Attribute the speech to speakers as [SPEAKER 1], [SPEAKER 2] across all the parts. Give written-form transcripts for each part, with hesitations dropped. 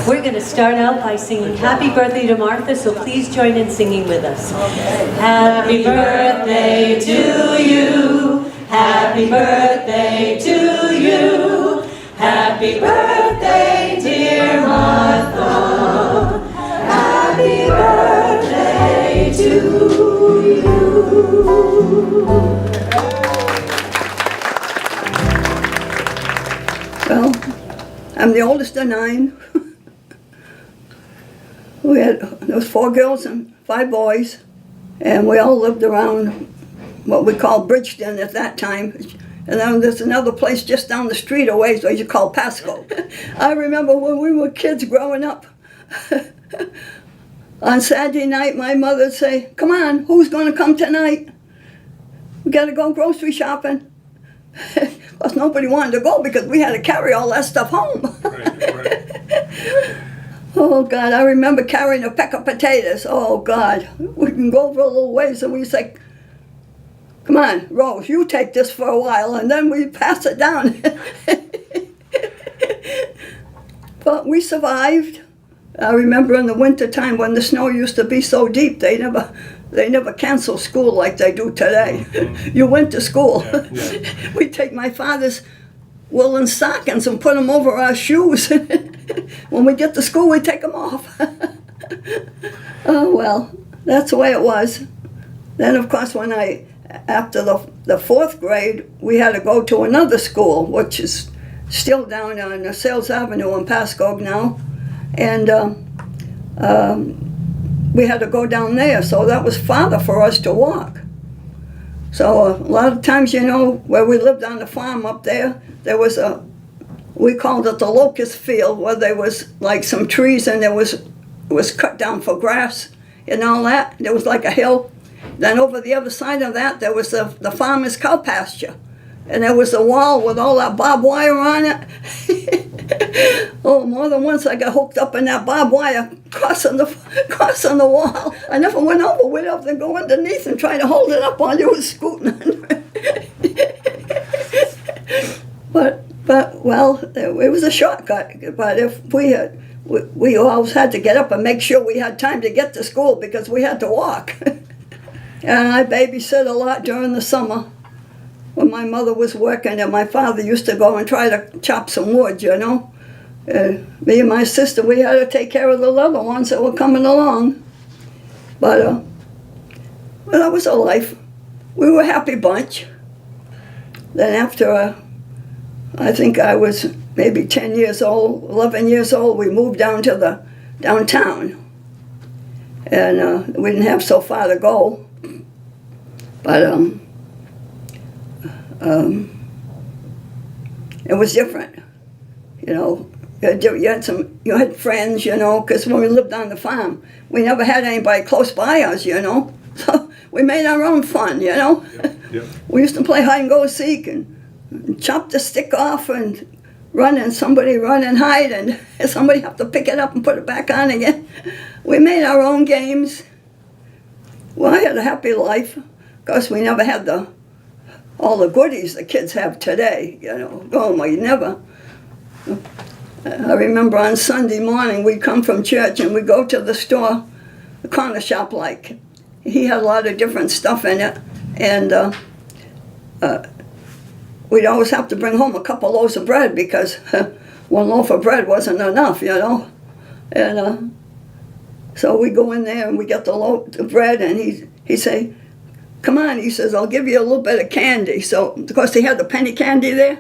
[SPEAKER 1] We're going to start out by singing Happy Birthday to Martha, so please join in singing with us. Happy birthday to you. Happy birthday to you. Happy birthday, dear Martha. Happy birthday to you.
[SPEAKER 2] Well, I'm the oldest of 9. There was 4 girls and 5 boys, and we all lived around what we called Bridgeton at that time. And then there's another place just down the street a ways where you call Pasco. I remember when we were kids growing up. On Saturday night, my mother would say, "Come on, who's going to come tonight? We got to go grocery shopping." Because nobody wanted to go because we had to carry all that stuff home. Right. Oh, God, I remember carrying a peck of potatoes. Oh, God. We can go over a little ways and we say, "Come on, Rose, you take this for a while," and then we pass it down. But we survived. I remember in the winter time when the snow used to be so deep, they never canceled school like they do today. You went to school. Yeah. We'd take my father's woolen stockings and put them over our shoes. When we get to school, we'd take them off. Oh, well, that's the way it was. Then, of course, after the 4th grade, we had to go to another school, which is still down on Sales Avenue in Pasco now. And we had to go down there, so that was farther for us to walk. So a lot of times, where we lived on the farm up there, there was we called it the locust field, where there was like some trees and it was cut down for grass and all that. There was like a hill. Then over the other side of that, there was the farmer's cow pasture. And there was a wall with all that barbed wire on it. Oh, more than once I got hooked up in that barbed wire crossing the wall. I never went over with it, then go underneath and try to hold it up while you were scooting under it. But well, it was a shortcut. But if we always had to get up and make sure we had time to get to school because we had to walk. And I babysit a lot during the summer. When my mother was working and my father used to go and try to chop some wood, me and my sister, we had to take care of the little ones that were coming along. But, well, that was our life. We were a happy bunch. Then after, I think I was maybe 10 years old, 11 years old, we moved down to the downtown. And we didn't have so far to go. But, it was different, You had friends, because when we lived on the farm, we never had anybody close by us, So we made our own fun, Yep. We used to play hide and go seek and chop the stick off and run and somebody run and hide and somebody have to pick it up and put it back on again. We made our own games. Well, I had a happy life. Of course, we never had all the goodies the kids have today, Oh, my, never. I remember on Sunday morning, we'd come from church and we'd go to the store, the corner shop like. He had a lot of different stuff in it. And we'd always have to bring home a couple loaves of bread because one loaf of bread wasn't enough, And so we go in there and we get the loaf of bread and he'd say, "Come on," he says, "I'll give you a little bit of candy." So, of course, he had the penny candy there.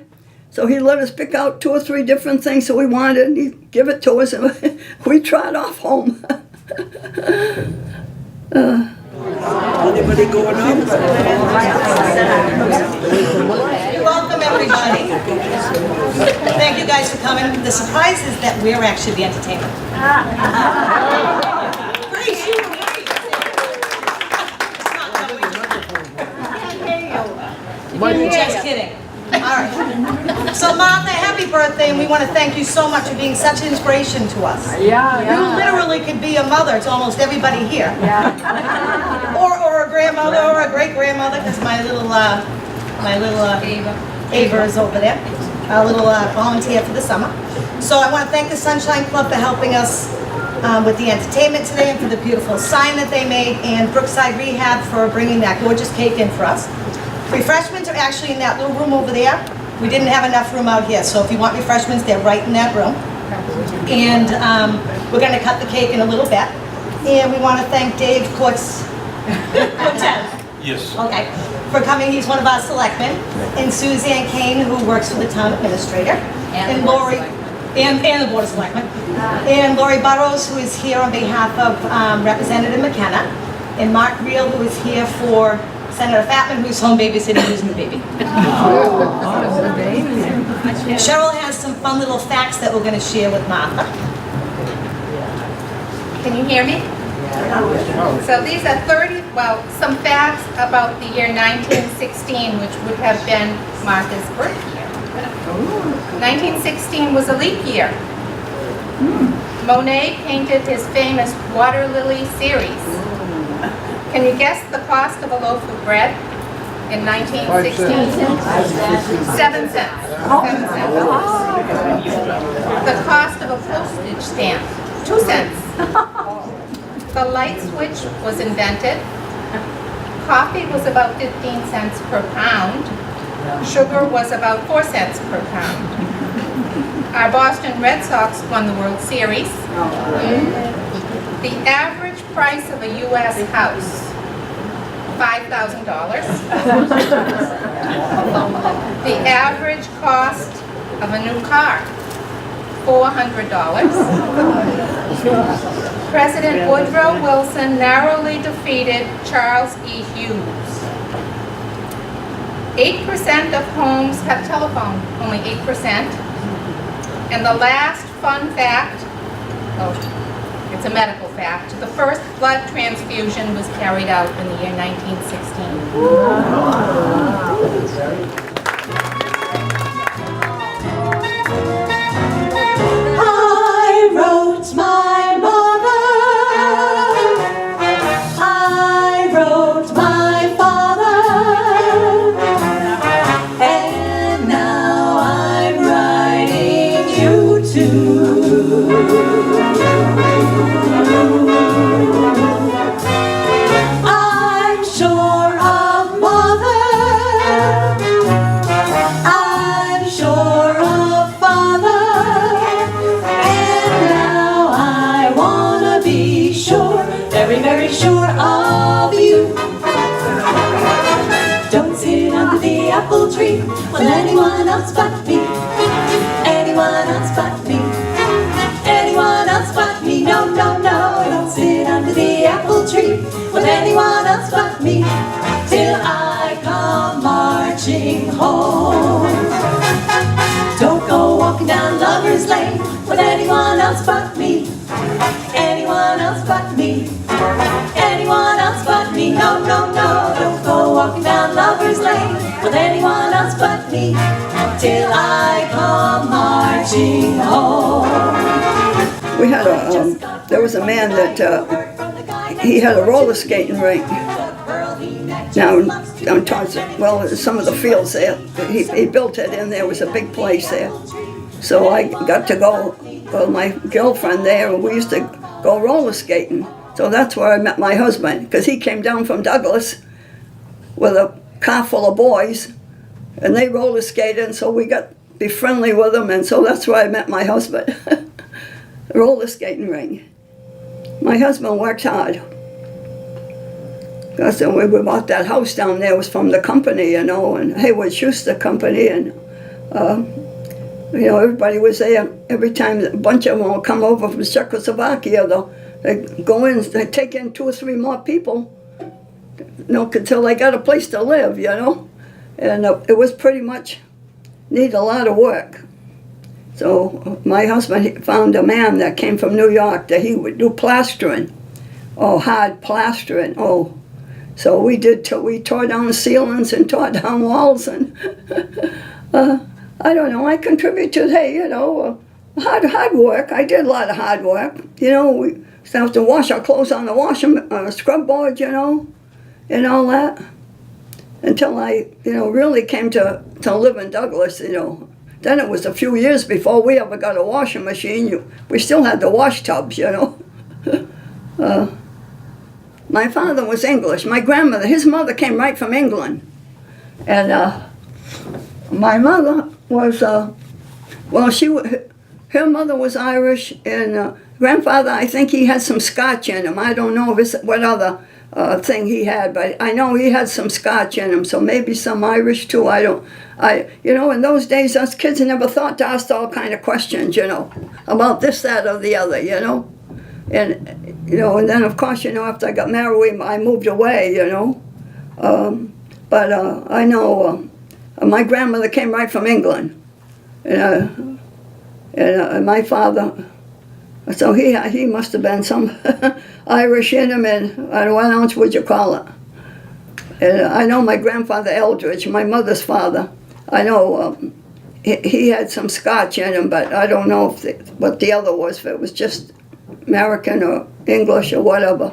[SPEAKER 2] So he let us pick out 2 or 3 different things that we wanted, and he'd give it to us, and we'd trot off home.
[SPEAKER 3] Anybody going on?
[SPEAKER 4] Welcome, everybody. Thank you guys for coming. The surprise is that we're actually the entertainment. Grace, you were right. Just kidding. All right. So, Martha, happy birthday, and we want to thank you so much for being such an inspiration to us.
[SPEAKER 5] Yeah.
[SPEAKER 4] You literally could be a mother to almost everybody here.
[SPEAKER 5] Yeah.
[SPEAKER 4] or a grandmother, or a great grandmother, because my little Ava is over there. a little volunteer for the summer. So I want to thank the Sunshine Club for helping us with the entertainment today and for the beautiful sign that they made, and Brookside Rehab for bringing that gorgeous cake in for us. Refreshments are actually in that little room over there. We didn't have enough room out here, so if you want refreshments, they're right in that room. And we're going to cut the cake in a little bit. And we want to thank Dave Cortez.
[SPEAKER 5] Yes.
[SPEAKER 4] Okay, for coming. He's one of our selectmen. And Suzanne Kane, who works for the town administrator. And Lori, and the Board of Selectmen. And Lori Burrows, who is here on behalf of Representative McKenna. And Mark Reel, who is here for Senator Fatman, who's home babysitting his new baby. Cheryl has some fun little facts that we're going to share with Martha.
[SPEAKER 6] Can you hear me? So these are some facts about the year 1916, which would have been Martha's birth year. 1916 was a leap year. Monet painted his famous Water Lily series. Can you guess the cost of a loaf of bread in 1916? 7 cents. The cost of a postage stamp, 2 cents. The light switch was invented. Coffee was about 15 cents per pound. Sugar was about 4 cents per pound. Our Boston Red Sox won the World Series. The average price of a U.S. house, $5,000. The average cost of a new car, $400. President Woodrow Wilson narrowly defeated Charles E. Hughes. 8% of homes have telephone, only 8%. And the last fun fact, it's a medical fact, the first blood transfusion was carried out in the year 1916.
[SPEAKER 1] I wrote my mother, I wrote my father, and now I'm writing you too. I'm sure of mother, I'm sure of father, and now I wanna be sure, very, very sure of you. Don't sit under the apple tree with anyone else but me, anyone else but me, anyone else but me. No, no, no, don't sit under the apple tree with anyone else but me, till I come marching home. Don't go walking down Lover's Lane with anyone else but me, anyone else but me, anyone else but me. No, no, no, don't go walking down Lover's Lane with anyone else but me, till I come marching home.
[SPEAKER 2] We had there was a man that, he had a roller skating rink down towards, some of the fields there. He built it in there, was a big place there. So I got to go with my girlfriend there, and we used to go roller skating. So that's where I met my husband, because he came down from Douglas with a car full of boys, and they roller skated, and so we got to be friendly with them, and so that's where I met my husband. Roller skating ring. My husband worked hard. Because when we bought that house down there, it was from the company, and Hayward Schuster Company, and everybody was there. Every time a bunch of them would come over from Czechoslovakia, they'd go in, they'd take in 2 or 3 more people, until they got a place to live, And it was pretty much, need a lot of work. So my husband found a man that came from New York that he would do plastering, hard plastering. So we tore down ceilings and tore down walls, and I don't know, I contributed, hard work. I did a lot of hard work. We used to have to wash our clothes on the scrub board, and all that. Until I, really came to live in Douglas, then it was a few years before we ever got a washing machine. We still had the wash tubs, you know. My father was English. My grandmother, his mother came right from England. And my mother was, her mother was Irish, and grandfather, I think he had some Scotch in him. I don't know what other thing he had, but I know he had some Scotch in him, so maybe some Irish too. You know, in those days, us kids never thought to ask all kind of questions, you know, about this, that, or the other, you know. And, you know, and then, of course, you know, after I got married, I moved away, you know. But I know my grandmother came right from England. And my father, so he must have been some Irish in him, and what else would you call it? And I know my grandfather Eldridge, my mother's father, I know he had some Scotch in him, but I don't know what the other was, if it was just American or English or whatever.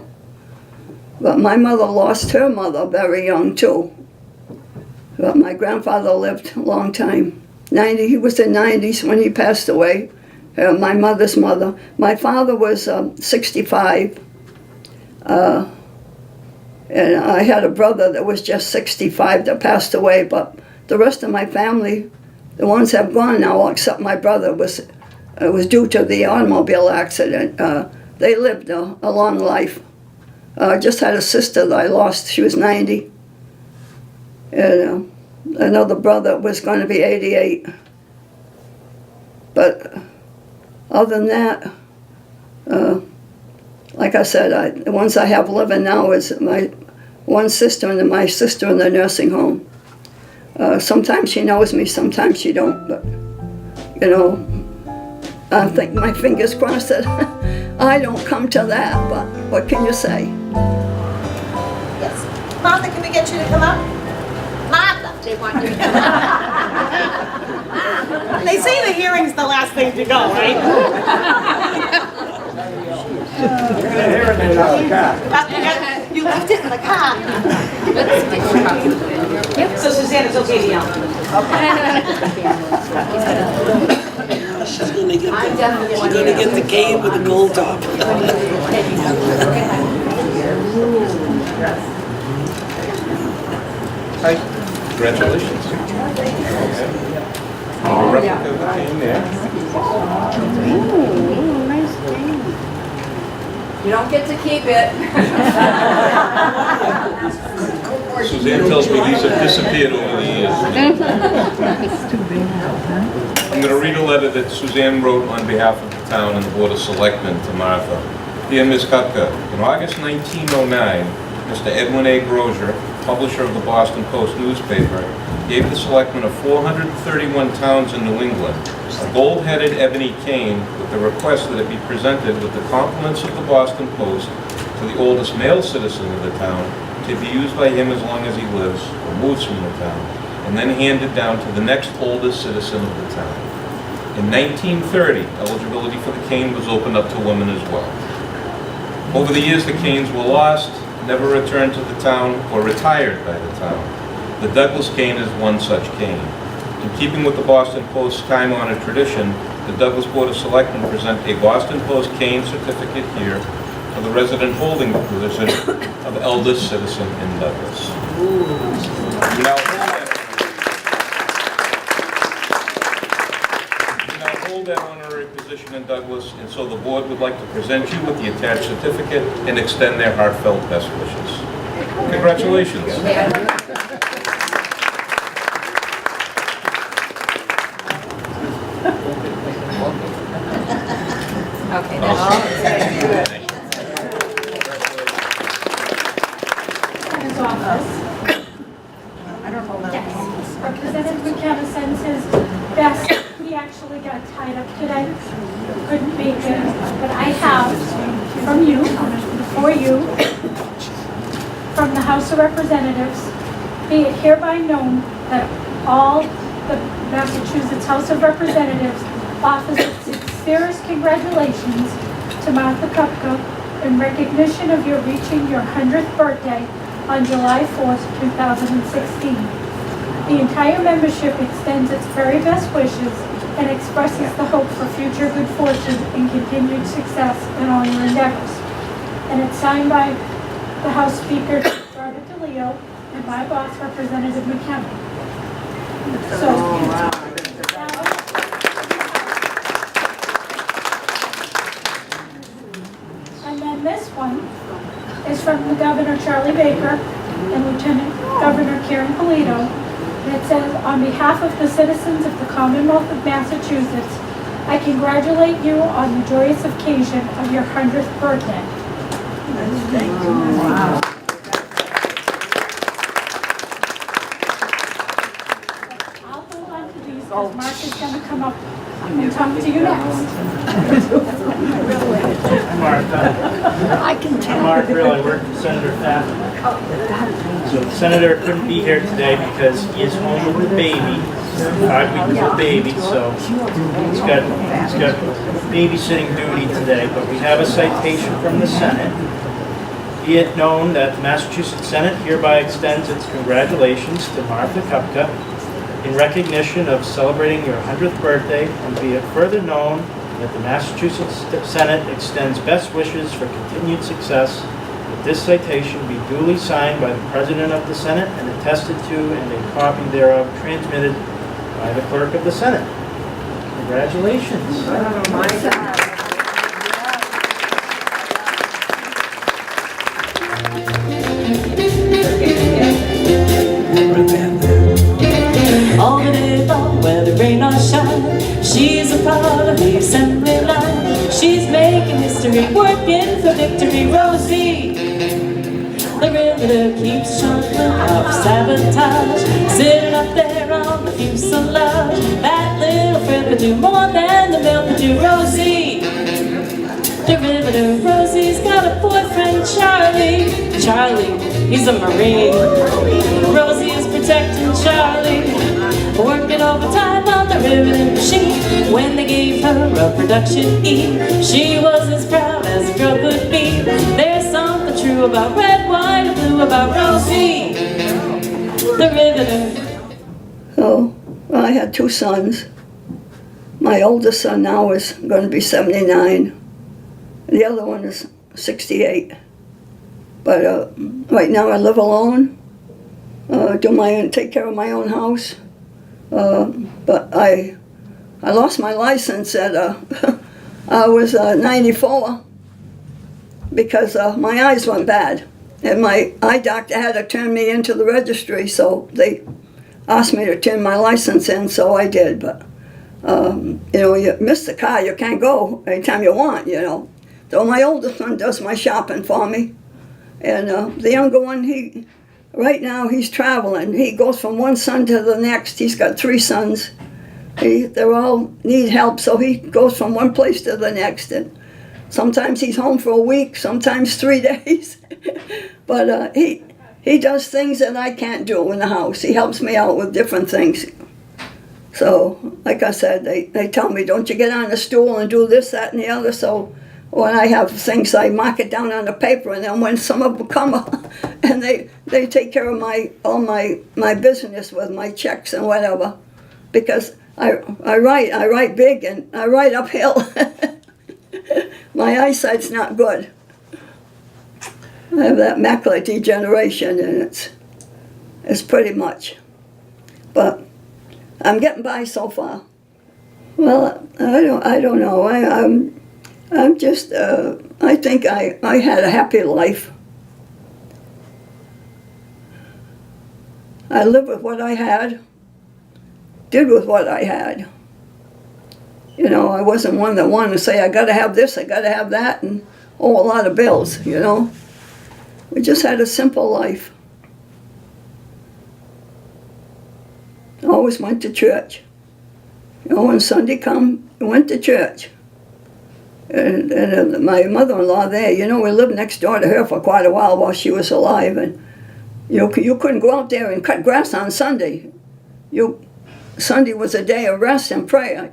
[SPEAKER 2] But my mother lost her mother very young too. But my grandfather lived a long time. He was in 90s when he passed away. My mother's mother. My father was 65. And I had a brother that was just 65 that passed away, but the rest of my family, the ones have gone now, except my brother, was due to the automobile accident. They lived a long life. I just had a sister that I lost. She was 90. And another brother was going to be 88. But other than that, like I said, the ones I have living now is my one sister and my sister in the nursing home. Sometimes she knows me, sometimes she don't, but, you know, I think my fingers crossed that I don't come to that, but what can you say?
[SPEAKER 4] Yes. Martha, can we get you to come up? Martha, they want you to come up. They say the hearing's the last thing to go, right? You left it in the car.
[SPEAKER 1] So Suzanne, it's okay to yell.
[SPEAKER 3] She's gonna get the cave with the gold top.
[SPEAKER 5] Hi, congratulations. A replica of the cane there.
[SPEAKER 7] You don't get to keep it.
[SPEAKER 5] Suzanne tells me these have disappeared over the years. I'm going to read a letter that Suzanne wrote on behalf of the town and the Board of Selectmen to Martha. Dear Ms. Cupka, in August 1909, Mr. Edwin A. Grosier, publisher of the Boston Post newspaper, gave the selectmen of 431 towns in New England a gold-headed ebony cane with the request that it be presented with the compliments of the Boston Post to the oldest male citizen of the town, to be used by him as long as he lives or moves from the town, and then handed down to the next oldest citizen of the town. In 1930, eligibility for the cane was opened up to women as well. Over the years, the canes were lost, never returned to the town, or retired by the town. The Douglas cane is one such cane. In keeping with the Boston Post's time-honored tradition, the Douglas Board of Selectmen present a Boston Post cane certificate here for the resident holding the position of eldest citizen in Douglas. You now hold that honorary position in Douglas, and so the board would like to present you with the attached certificate and extend their heartfelt best wishes. Congratulations.
[SPEAKER 7] Okay, that's all.
[SPEAKER 8] His office. Yes. Representative McKenna sends his best. He actually got tied up today. Couldn't make it. But I have from you, for you, from the House of Representatives, be it hereby known that all the Massachusetts House of Representatives offers its sincerest congratulations to Martha Cupka in recognition of your reaching your 100th birthday on July 4th, 2016. The entire membership extends its very best wishes and expresses the hope for future good fortune and continued success in all your endeavors. And it's signed by the House Speaker, Robert DeLeo, and my boss, Representative McKenna. So, and then this one is from the Governor Charlie Baker and Lieutenant Governor Karen Polito. And it says, on behalf of the citizens of the Commonwealth of Massachusetts, I congratulate you on the joyous occasion of your 100th birthday.
[SPEAKER 2] Thank you. Wow.
[SPEAKER 8] I'll hold on to these because Mark is going to come up and talk to you next.
[SPEAKER 9] Mark,
[SPEAKER 2] I can tell.
[SPEAKER 9] Mark really worked with Senator Fath. So the senator couldn't be here today because he is home with the baby, 5 weeks old baby, so he's got babysitting duty today. But we have a citation from the Senate. Be it known that the Massachusetts Senate hereby extends its congratulations to Martha Cupka in recognition of celebrating your 100th birthday, and be it further known that the Massachusetts Senate extends best wishes for continued success, that this citation be duly signed by the President of the Senate and attested to, and a copy thereof transmitted by the Clerk of the Senate. Congratulations.
[SPEAKER 2] Oh, my God.
[SPEAKER 1] All the day long, whether rain or shine, she's a part of the assembly line. She's making history, working for victory. Rosie the Riveter keeps shuffling off sabotage, sitting up there on the fuselage. That little friend could do more than the milk could do. Rosie the Riveter, Rosie's got a boyfriend, Charlie. Charlie, he's a Marine. Rosie is protecting Charlie, working overtime on the riveting machine. When they gave her a production E, she was as proud as a girl could be. There's something true about red, white, and blue about Rosie the Riveter.
[SPEAKER 2] So, well, I had 2 sons. My oldest son now is going to be 79. The other one is 68. But right now I live alone, take care of my own house. But I lost my license at I was 94 because my eyes went bad, and my eye doctor had to turn me into the registry. So they asked me to turn my license in, so I did. But you miss the car, you can't go anytime you want. So my oldest son does my shopping for me, and the younger one, right now he's traveling. He goes from one son to the next. He's got 3 sons. They all need help, so he goes from one place to the next. And sometimes he's home for a week, sometimes 3 days. But he does things that I can't do in the house. He helps me out with different things. So, like I said, they tell me, don't you get on the stool and do this, that, and the other. So when I have things, I mark it down on the paper, and then when some of them come and they take care of all my business with my checks and whatever, because I write big and I write uphill. My eyesight's not good. I have that macular degeneration, and it's pretty much. But I'm getting by so far. Well, I don't know. I'm just, I think I had a happy life. I lived with what I had, did with what I had. I wasn't one that wanted to say, I gotta have this, I gotta have that, and a lot of bills, We just had a simple life. Always went to church. When Sunday come, we went to church. And my mother-in-law there, we lived next door to her for quite a while she was alive, and you couldn't go out there and cut grass on Sunday. Sunday was a day of rest and prayer.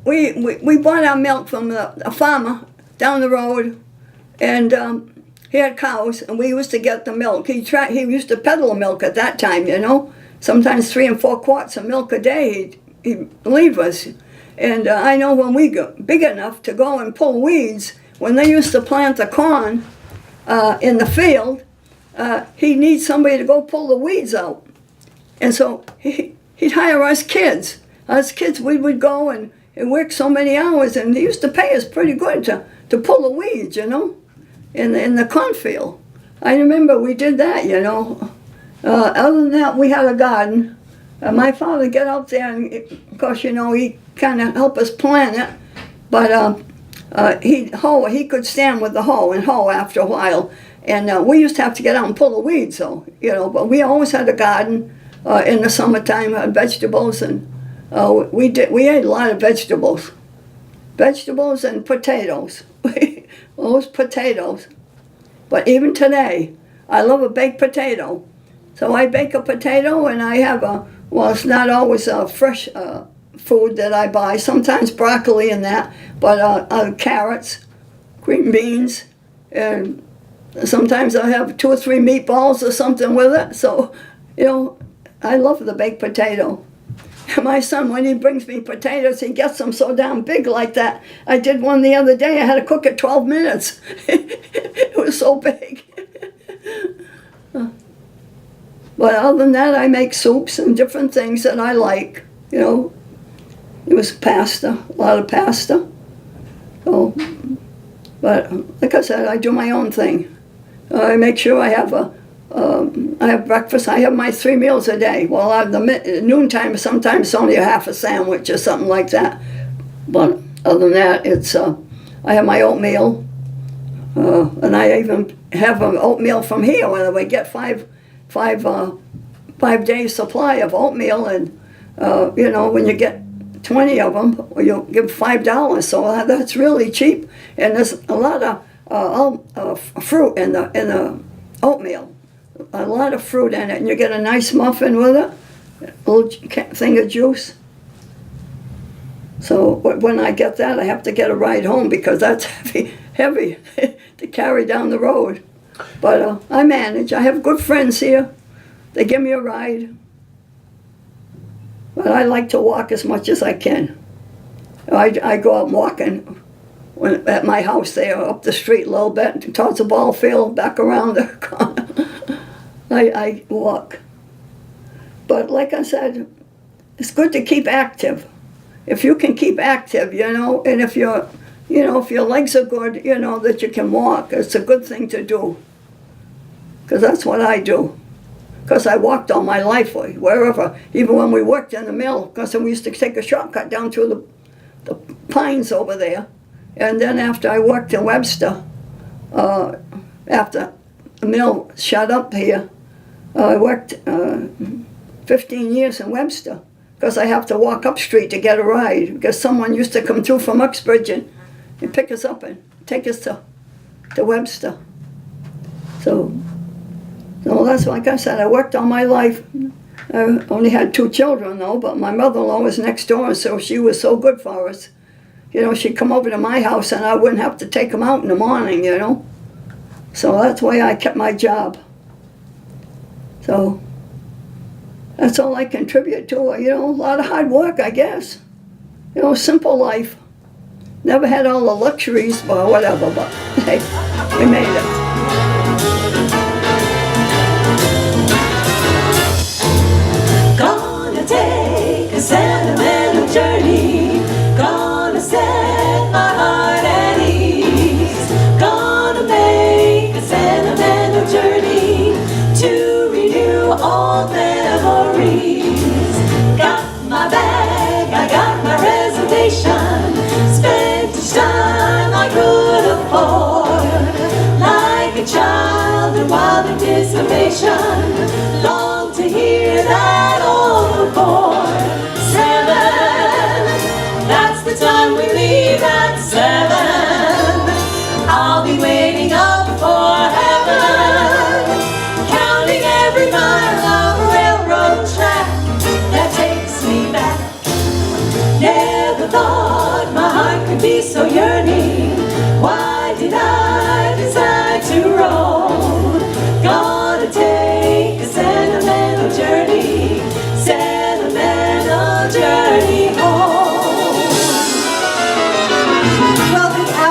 [SPEAKER 2] We bought our milk from a farmer down the road, and he had cows, and we used to get the milk. He used to peddle milk at that time, sometimes 3 and 4 quarts of milk a day he'd leave us. And I know when we got big enough to go and pull weeds, when they used to plant the corn in the field, he'd need somebody to go pull the weeds out. And so he'd hire us kids. Us kids, we would go and work so many hours, and he used to pay us pretty good to pull the weeds, you know, in the cornfield. I remember we did that, you know. Other than that, we had a garden. My father get out there, and of course, you know, he kind of helped us plant it. But he could stand with the hoe and hoe after a while. And we used to have to get out and pull the weeds, though, you know. But we always had a garden in the summertime, had vegetables, and we ate a lot of vegetables and potatoes. Those potatoes. But even today, I love a baked potato. So I bake a potato, and I have well, it's not always fresh food that I buy. Sometimes broccoli and that, but carrots, green beans, and sometimes I have 2 or 3 meatballs or something with it. So, you know, I love the baked potato. My son, when he brings me potatoes, he gets them so damn big like that. I did one the other day. I had to cook it 12 minutes. It was so big. But other than that, I make soups and different things that I like. You know, it was pasta, a lot of pasta. So, but like I said, I do my own thing. I make sure I have I have breakfast. I have my 3 meals a day. Well, at the noontime, sometimes only a half a sandwich or something like that. But other than that, it's I have my oatmeal, and I even have an oatmeal from here where we get 5 days supply of oatmeal, and you know, when you get 20 of them, you'll give $5. So that's really cheap, and there's a lot of fruit in the oatmeal. A lot of fruit in it, and you get a nice muffin with it, a little thing of juice. So when I get that, I have to get a ride home because that's heavy to carry down the road. But I manage. I have good friends here. They give me a ride. But I like to walk as much as I can. I go out walking at my house there, up the street a little bit, towards the ball field, back around the corner. I walk. But like I said, it's good to keep active. If you can keep active, you know, and if you're, you know, if your legs are good, you know, that you can walk, it's a good thing to do. Because that's what I do. Because I walked all my life, wherever, even when we worked in the mill, because we used to take a shortcut down through the pines over there. And then after I worked in Webster, after the mill shut up here, I worked 15 years in Webster, because I have to walk up street to get a ride, because someone used to come through from Uxbridge and pick us up and take us to Webster. So that's, like I said, I worked all my life. I only had 2 children though, but my mother-in-law was next door, so she was so good for us. You know, she'd come over to my house and I wouldn't have to take them out in the morning, you know. So that's the way I kept my job. So that's all I contribute to, you know, a lot of hard work, I guess. You know, simple life. Never had all the luxuries or whatever, but hey, we made it.
[SPEAKER 1] Gonna take a sentimental journey. Gonna set my heart at ease. Gonna make a sentimental journey to renew old memories. Got my bag, I got my reservation. Spent each time I could afford. Like a child in wild anticipation. Long to hear that old chord. 7, that's the time we leave at 7. I'll be waiting up for heaven, counting every mile of railroad track that takes me back. Never thought my heart could be so yearning. Why did I decide to roam? Gonna take a sentimental journey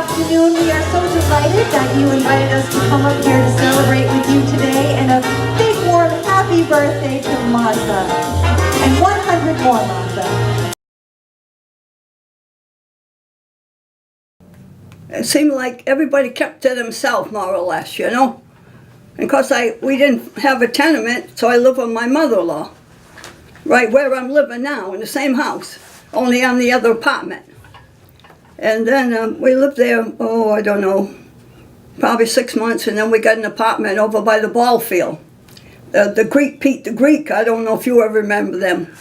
[SPEAKER 1] afternoon. We are so delighted that you invited us to come up here to celebrate with you today. And a big warm happy birthday to Martha. And 100 more, Martha.
[SPEAKER 2] It seemed like everybody kept to themselves, more or less, you know. And of course, we didn't have a tenement, so I lived with my mother-in-law, right where I'm living now, in the same house, only on the other apartment. And then we lived there, oh, I don't know, probably 6 months, and then we got an apartment over by the ball field. The Greek, Pete the Greek, I don't know if you ever remember them.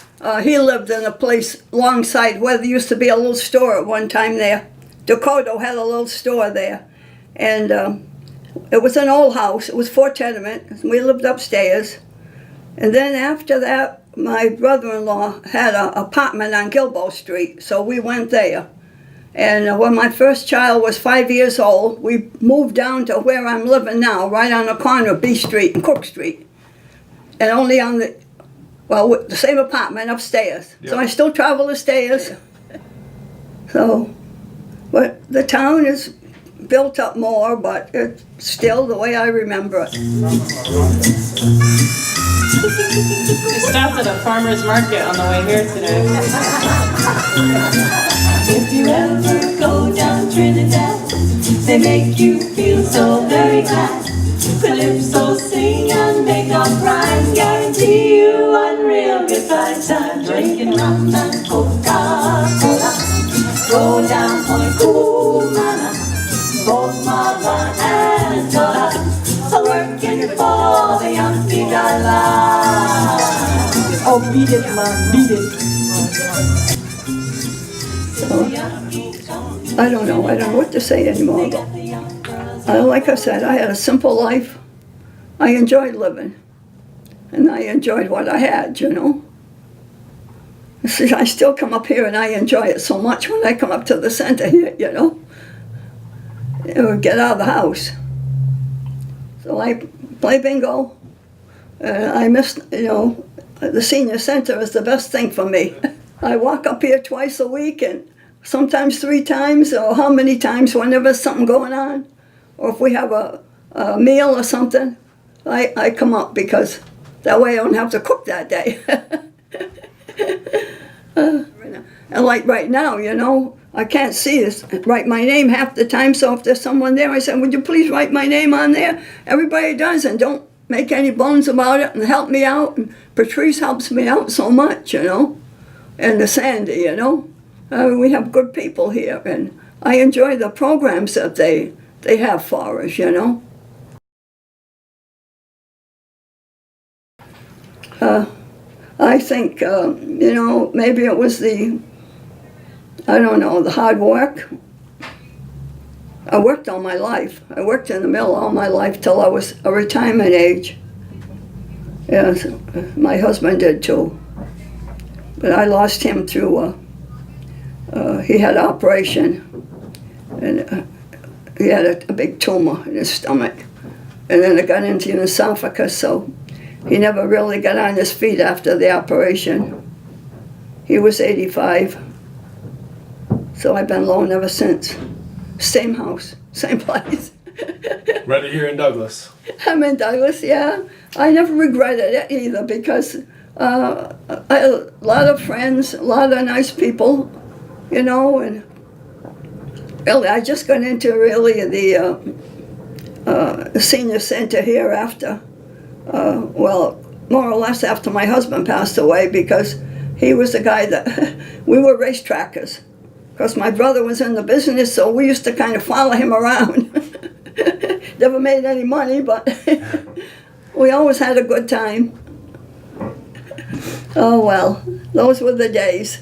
[SPEAKER 2] He lived in a place alongside where there used to be a little store at one time there. Dakota had a little store there. And it was an old house. It was 4 tenements. We lived upstairs. And then after that, my brother-in-law had an apartment on Gilboa Street, so we went there. And when my first child was 5 years old, we moved down to where I'm living now, right on the corner of B Street and Cook Street. And only on the same apartment upstairs. Yep. So I still travel the stairs. So, but the town is built up more, but it's still the way I remember it.
[SPEAKER 10] We stopped at a farmer's market on the way here today.
[SPEAKER 1] If you ever go down Trinidad, they make you feel so very glad. Calypso, sing and make up rhyme, guarantee you unreal good times. I'm drinking rum and Coca-Cola. Go down Point Cumana, both mama and daughter, so working for the Yankee dollar. Oh, beat it, man, beat it.
[SPEAKER 2] I don't know what to say anymore, but like I said, I had a simple life. I enjoyed living, and I enjoyed what I had, you know. See, I still come up here and I enjoy it so much when I come up to the center here, you know. Get out of the house. So I play bingo. I miss, you know, the senior center is the best thing for me. I walk up here twice a week and sometimes 3 times, or how many times, whenever there's something going on. Or if we have a meal or something, I come up because that way I don't have to cook that day. And like right now, you know, I can't see this, write my name half the time, so if there's someone there, I said, would you please write my name on there? Everybody does, and don't make any bones about it, and help me out. And Patrice helps me out so much, you know, and the Sandy, you know. We have good people here, and I enjoy the programs that they have for us, you know. I think, you know, maybe it was the hard work. I worked all my life. I worked in the mill all my life till I was a retirement age. Yes, my husband did too. But I lost him through, he had an operation, and he had a big tumor in his stomach. And then it got into the esophagus, so he never really got on his feet after the operation. He was 85. So I've been alone ever since. Same house, same place.
[SPEAKER 11] Right here in Douglas.
[SPEAKER 2] I'm in Douglas, yeah. I never regretted it either because I had a lot of friends, a lot of nice people, you know, and really I just got into really the senior center here after, well, more or less after my husband passed away, because he was the guy that, we were racetrackers. Because my brother was in the business, so we used to kind of follow him around. Never made any money, but we always had a good time. Oh well, those were the days.